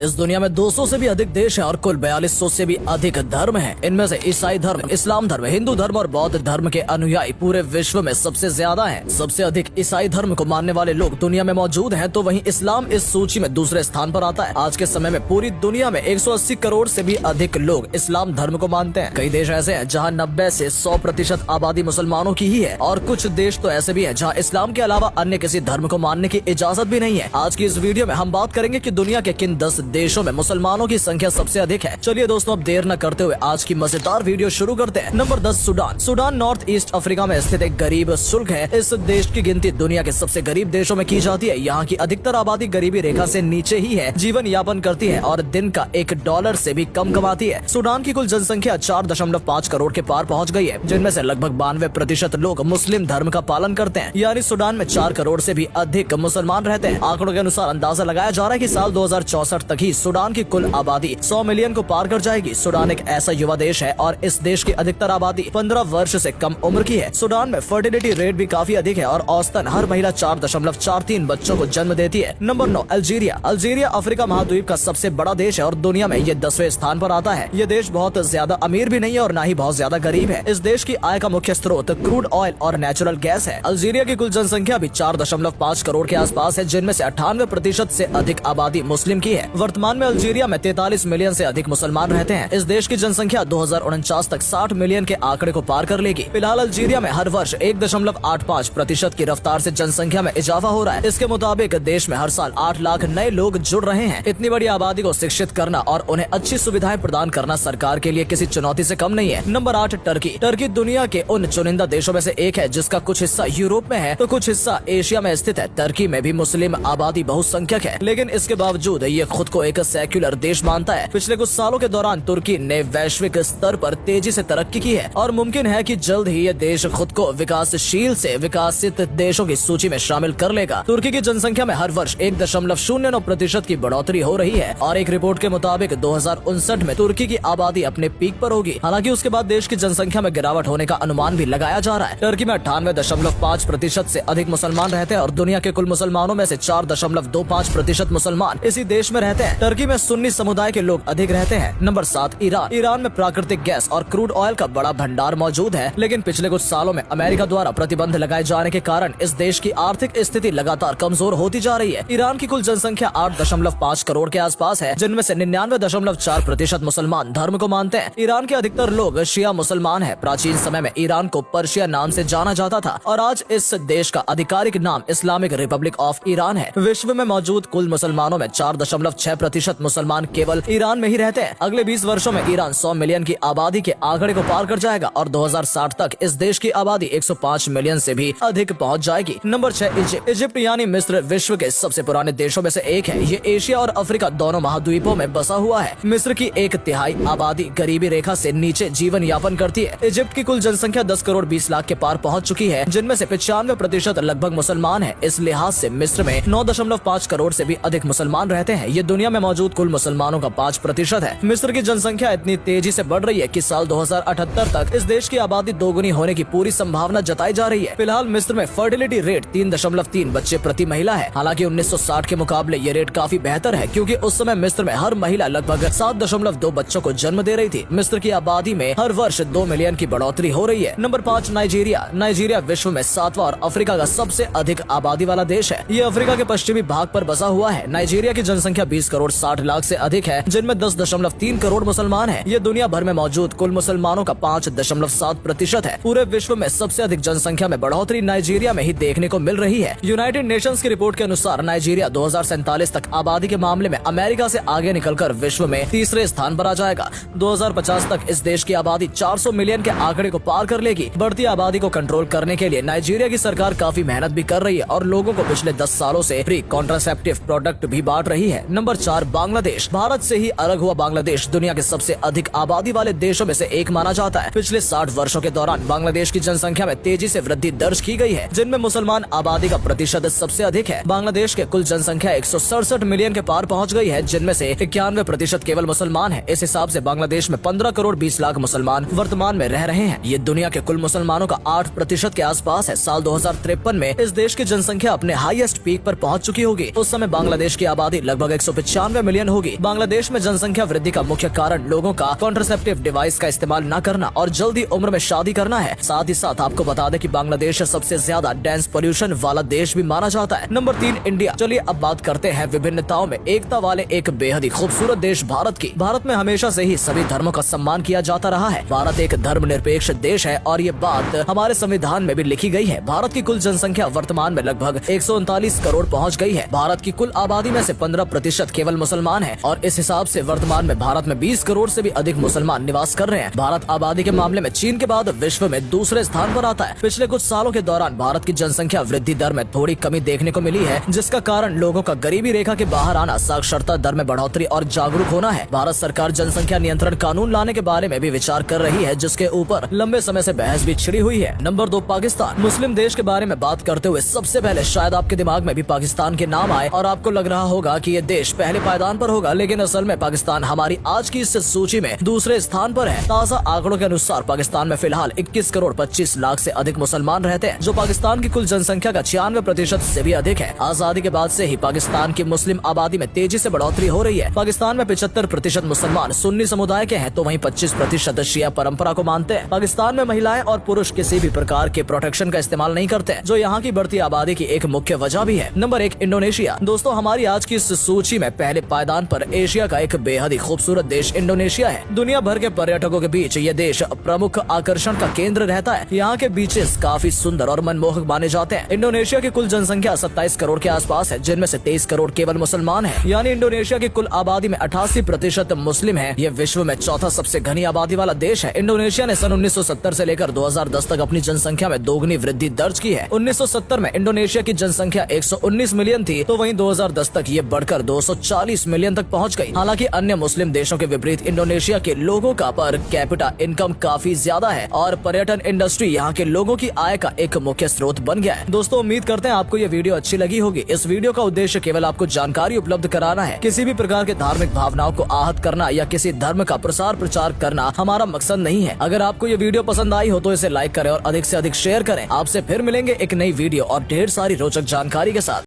इस दुनिया में 200 से भी अधिक देश हैं और कुल 4200 से भी अधिक धर्म हैं। इनमें से ईसाई धर्म, इस्लाम धर्म, हिंदू धर्म और बौद्ध धर्म के अनुयायी पूरे विश्व में सबसे ज्यादा हैं। सबसे अधिक ईसाई धर्म को मानने वाले लोग दुनिया में मौजूद हैं, तो वहीं इस्लाम इस सूची में दूसरे स्थान पर आता है। आज के समय में पूरी दुनिया में 180 करोड़ से भी अधिक लोग इस्लाम धर्म को मानते हैं। कई देश ऐसे हैं जहाँ 90 से 100% आबादी मुसलमानों की ही है और कुछ देश तो ऐसे भी हैं जहाँ इस्लाम के अलावा अन्य किसी धर्म को मानने की इजाजत भी नहीं है। आज की इस वीडियो में हम बात करेंगे कि दुनिया के किन 10 देशों में मुसलमानों की संख्या सबसे अधिक है। चलिए दोस्तों, अब देर न करते हुए आज की मजेदार वीडियो शुरू करते हैं। Number 10 Sudan. Sudan north east Africa में स्थित एक गरीब सुल्क है। इस देश की गिनती दुनिया के सबसे गरीब देशों में की जाती है। यहाँ की अधिकतर आबादी गरीबी रेखा से नीचे ही है, जीवन यापन करती है और दिन का $1 से भी कम कमाती है। सूडान की कुल जनसंख्या 4.5 करोड़ के पार पहुँच गई है, जिनमें से लगभग 92% लोग मुस्लिम धर्म का पालन करते हैं। यानी सूडान में 4 करोड़ से भी अधिक मुसलमान रहते हैं। आंकड़ों के अनुसार अंदाजा लगाया जा रहा है कि साल 2064 तक ही सूडान की कुल आबादी 100 मिलियन को पार कर जाएगी। सूडान एक ऐसा युवा देश है और इस देश की अधिकतर आबादी 15 वर्ष से कम उम्र की है। सूडान में फर्टिलिटी रेट भी काफी अधिक है और औसतन हर महिला 4.43 बच्चों को जन्म देती है। Number 9 Algeria. अल्जीरिया अफ्रीका महाद्वीप का सबसे बड़ा देश है और दुनिया में ये 10वें स्थान पर आता है। ये देश बहुत ज्यादा अमीर भी नहीं है और न ही बहुत ज्यादा गरीब है। इस देश की आय का मुख्य स्रोत क्रूड ऑयल और नेचुरल गैस है। अल्जीरिया की कुल जनसंख्या भी 4.5 करोड़ के आसपास है, जिनमें से 98% से अधिक आबादी मुस्लिम की है। वर्तमान में अल्जीरिया में 43 मिलियन से अधिक मुसलमान रहते हैं। इस देश की जनसंख्या 2049 तक 60 मिलियन के आंकड़े को पार कर लेगी। फिलहाल अल्जीरिया में हर वर्ष 1.85% की रफ्तार से जनसंख्या में इजाफा हो रहा है। इसके मुताबिक देश में हर साल 8 लाख नए लोग जुड़ रहे हैं। इतनी बड़ी आबादी को शिक्षित करना और उन्हें अच्छी सुविधाएं प्रदान करना सरकार के लिए किसी चुनौती से कम नहीं है। Number 8 Turkey. टर्की दुनिया के उन चुनिंदा देशों में से एक है जिसका कुछ हिस्सा यूरोप में है तो कुछ हिस्सा एशिया में स्थित है। टर्की में भी मुस्लिम आबादी बहुसंख्यक है, लेकिन इसके बावजूद ये खुद को एक सेक्युलर देश मानता है। पिछले कुछ सालों के दौरान तुर्की ने वैश्विक स्तर पर तेजी से तरक्की की है और मुमकिन है कि जल्द ही ये देश खुद को विकासशील से विकसित देशों की सूची में शामिल कर लेगा। तुर्की की जनसंख्या में हर वर्ष 1.09% की बढ़ोतरी हो रही है और एक रिपोर्ट के मुताबिक 2059 में तुर्की की आबादी अपने पीक पर होगी। हालांकि उसके बाद देश की जनसंख्या में गिरावट होने का अनुमान भी लगाया जा रहा है। टर्की में 98.5% से अधिक मुसलमान रहते हैं और दुनिया के कुल मुसलमानों में से 4.25% मुसलमान इसी देश में रहते हैं। टर्की में सुन्नी समुदाय के लोग अधिक रहते हैं। Number 7 Iran. ईरान में प्राकृतिक गैस और क्रूड ऑयल का बड़ा भंडार मौजूद है, लेकिन पिछले कुछ सालों में अमेरिका द्वारा प्रतिबंध लगाए जाने के कारण इस देश की आर्थिक स्थिति लगातार कमजोर होती जा रही है। ईरान की कुल जनसंख्या 8.5 करोड़ के आसपास है, जिनमें से 99.4% मुसलमान धर्म को मानते हैं। ईरान के अधिकतर लोग शिया मुसलमान है। प्राचीन समय में ईरान को पर्शिया नाम से जाना जाता था और आज इस देश का आधिकारिक नाम इस्लामिक रिपब्लिक ऑफ ईरान है। विश्व में मौजूद कुल मुसलमानों में 4.6% मुसलमान केवल ईरान में ही रहते हैं। अगले 20 वर्षों में ईरान 100 मिलियन की आबादी के आंकड़े को पार कर जाएगा और 2060 तक इस देश की आबादी 105 मिलियन से भी अधिक पहुंच जाएगी। Number 6 Egypt. इजिप्ट यानी मिस्र विश्व के सबसे पुराने देशों में से एक है। ये एशिया और अफ्रीका दोनों महाद्वीपों में बसा हुआ है। मिस्र की 1/3 आबादी गरीबी रेखा से नीचे जीवन यापन करती है। इजिप्ट की कुल जनसंख्या 10 करोड़ 20 लाख के पार पहुंच चुकी है, जिनमें से 95% लगभग मुसलमान है। इस लिहाज से मिस्र में 9.5 करोड़ से भी अधिक मुसलमान रहते हैं। ये दुनिया में मौजूद कुल मुसलमानों का 5% है। मिस्र की जनसंख्या इतनी तेजी से बढ़ रही है कि साल 2078 तक इस देश की आबादी दोगुनी होने की पूरी संभावना जताई जा रही है। फिलहाल मिस्र में फर्टिलिटी रेट 3.3 बच्चे प्रति महिला है। हालांकि 1960 के मुकाबले ये रेट काफी बेहतर है, क्योंकि उस समय मिस्र में हर महिला लगभग 7.2 बच्चों को जन्म दे रही थी। मिस्र की आबादी में हर वर्ष 2 मिलियन की बढ़ोतरी हो रही है। Number 5 Nigeria. नाइजीरिया विश्व में 7वां और अफ्रीका का सबसे अधिक आबादी वाला देश है। ये अफ्रीका के पश्चिमी भाग पर बसा हुआ है। नाइजीरिया की जनसंख्या 20 करोड़ 60 लाख से अधिक है, जिनमें 10.3 करोड़ मुसलमान हैं। ये दुनिया भर में मौजूद कुल मुसलमानों का 5.7% है। पूरे विश्व में सबसे अधिक जनसंख्या में बढ़ोतरी नाइजीरिया में ही देखने को मिल रही है। यूनाइटेड नेशंस की रिपोर्ट के अनुसार नाइजीरिया 2047 तक आबादी के मामले में अमेरिका से आगे निकलकर विश्व में तीसरे स्थान पर आ जाएगा। 2050 तक इस देश की आबादी 400 मिलियन के आंकड़े को पार कर लेगी। बढ़ती आबादी को कंट्रोल करने के लिए नाइजीरिया की सरकार काफी मेहनत भी कर रही है और लोगों को पिछले 10 सालों से फ्री कॉन्ट्रासेप्टिव प्रोडक्ट भी बांट रही है। नंबर 4 बांग्लादेश। भारत से ही अलग हुआ बांग्लादेश दुनिया के सबसे अधिक आबादी वाले देशों में से एक माना जाता है। पिछले 60 वर्षों के दौरान बांग्लादेश की जनसंख्या में तेजी से वृद्धि दर्ज की गई है, जिनमें मुसलमान आबादी का प्रतिशत सबसे अधिक है। बांग्लादेश के कुल जनसंख्या 167 मिलियन के पार पहुंच गई है, जिनमें से 91% केवल मुसलमान है। इस हिसाब से बांग्लादेश में 15 करोड़ 20 लाख मुसलमान वर्तमान में रह रहे हैं। ये दुनिया के कुल मुसलमानों का 8% के आसपास है। साल 2053 में इस देश की जनसंख्या अपने हाईएस्ट पीक पर पहुंच चुकी होगी। उस समय बांग्लादेश की आबादी लगभग 96 मिलियन होगी। बांग्लादेश में जनसंख्या वृद्धि का मुख्य कारण लोगों का कॉन्ट्रासेप्टिव डिवाइस का इस्तेमाल न करना और जल्दी उम्र में शादी करना है। साथ ही साथ आपको बता दें कि बांग्लादेश सबसे ज्यादा डेंस पोल्यूशन वाला देश भी माना जाता है। Number 3 India. चलिए अब बात करते हैं विभिन्नताओं में एकता वाले एक बेहद ही खूबसूरत देश भारत की। भारत में हमेशा से ही सभी धर्मों का सम्मान किया जाता रहा है। भारत एक धर्मनिरपेक्ष देश है और ये बात हमारे संविधान में भी लिखी गई है। भारत की कुल जनसंख्या वर्तमान में लगभग 139 करोड़ पहुंच गई है। भारत की कुल आबादी में से 15% केवल मुसलमान हैं और इस हिसाब से वर्तमान में भारत में 20 करोड़ से भी अधिक मुसलमान निवास कर रहे हैं। भारत आबादी के मामले में चीन के बाद विश्व में दूसरे स्थान पर आता है। पिछले कुछ सालों के दौरान भारत की जनसंख्या वृद्धि दर में थोड़ी कमी देखने को मिली है, जिसका कारण लोगों का गरीबी रेखा के बाहर आना, साक्षरता दर में बढ़ोतरी और जागरूक होना है। भारत सरकार जनसंख्या नियंत्रण कानून लाने के बारे में भी विचार कर रही है, जिसके ऊपर लंबे समय से बहस भी छिड़ी हुई है। नंबर 2 पाकिस्तान। मुस्लिम देश के बारे में बात करते हुए सबसे पहले शायद आपके दिमाग में भी पाकिस्तान के नाम आए और आपको लग रहा होगा कि ये देश पहले पायदान पर होगा, लेकिन असल में पाकिस्तान हमारी आज की इस सूची में दूसरे स्थान पर है। ताज़ा आंकड़ों के अनुसार पाकिस्तान में फिलहाल 21 करोड़ 25 लाख से अधिक मुसलमान रहते हैं, जो पाकिस्तान की कुल जनसंख्या का 96% से भी अधिक है। आजादी के बाद से ही पाकिस्तान की मुस्लिम आबादी में तेजी से बढ़ोतरी हो रही है। पाकिस्तान में 75% मुसलमान सुन्नी समुदाय के हैं, तो वहीं 25% शिया परंपरा को मानते हैं। पाकिस्तान में महिलाएं और पुरुष किसी भी प्रकार के प्रोटेक्शन का इस्तेमाल नहीं करते, जो यहाँ की बढ़ती आबादी की एक मुख्य वजह भी है। Number 1 Indonesia. दोस्तों हमारी आज की इस सूची में पहले पायदान पर एशिया का एक बेहद ही खूबसूरत देश इंडोनेशिया है। दुनिया भर के पर्यटकों के बीच ये देश प्रमुख आकर्षण का केंद्र रहता है। यहाँ के बीचेस काफी सुंदर और मनमोहक माने जाते हैं। इंडोनेशिया की कुल जनसंख्या 27 करोड़ के आसपास है, जिनमें से 23 करोड़ केवल मुसलमान हैं। यानी इंडोनेशिया की कुल आबादी में 88% मुस्लिम है। ये विश्व में चौथा सबसे घनी आबादी वाला देश है। इंडोनेशिया ने सन 1970 से लेकर 2010 तक अपनी जनसंख्या में दोगुनी वृद्धि दर्ज की है। 1970 में इंडोनेशिया की जनसंख्या 119 मिलियन थी, तो वहीं 2010 तक ये बढ़कर 240 मिलियन तक पहुंच गई। हालांकि अन्य मुस्लिम देशों के विपरीत इंडोनेशिया के लोगों का पर कैपिटा इनकम काफी ज्यादा है और पर्यटन इंडस्ट्री यहाँ के लोगों की आय का एक मुख्य स्रोत बन गया है। दोस्तों उम्मीद करते हैं आपको ये वीडियो अच्छी लगी होगी। इस वीडियो का उद्देश्य केवल आपको जानकारी उपलब्ध कराना है। किसी भी प्रकार के धार्मिक भावनाओं को आहत करना या किसी धर्म का प्रसार प्रचार करना हमारा मकसद नहीं है। अगर आपको ये वीडियो पसंद आई हो तो इसे लाइक करें और अधिक से अधिक शेयर करें। आपसे फिर मिलेंगे एक नई वीडियो और ढेर सारी रोचक जानकारी के साथ।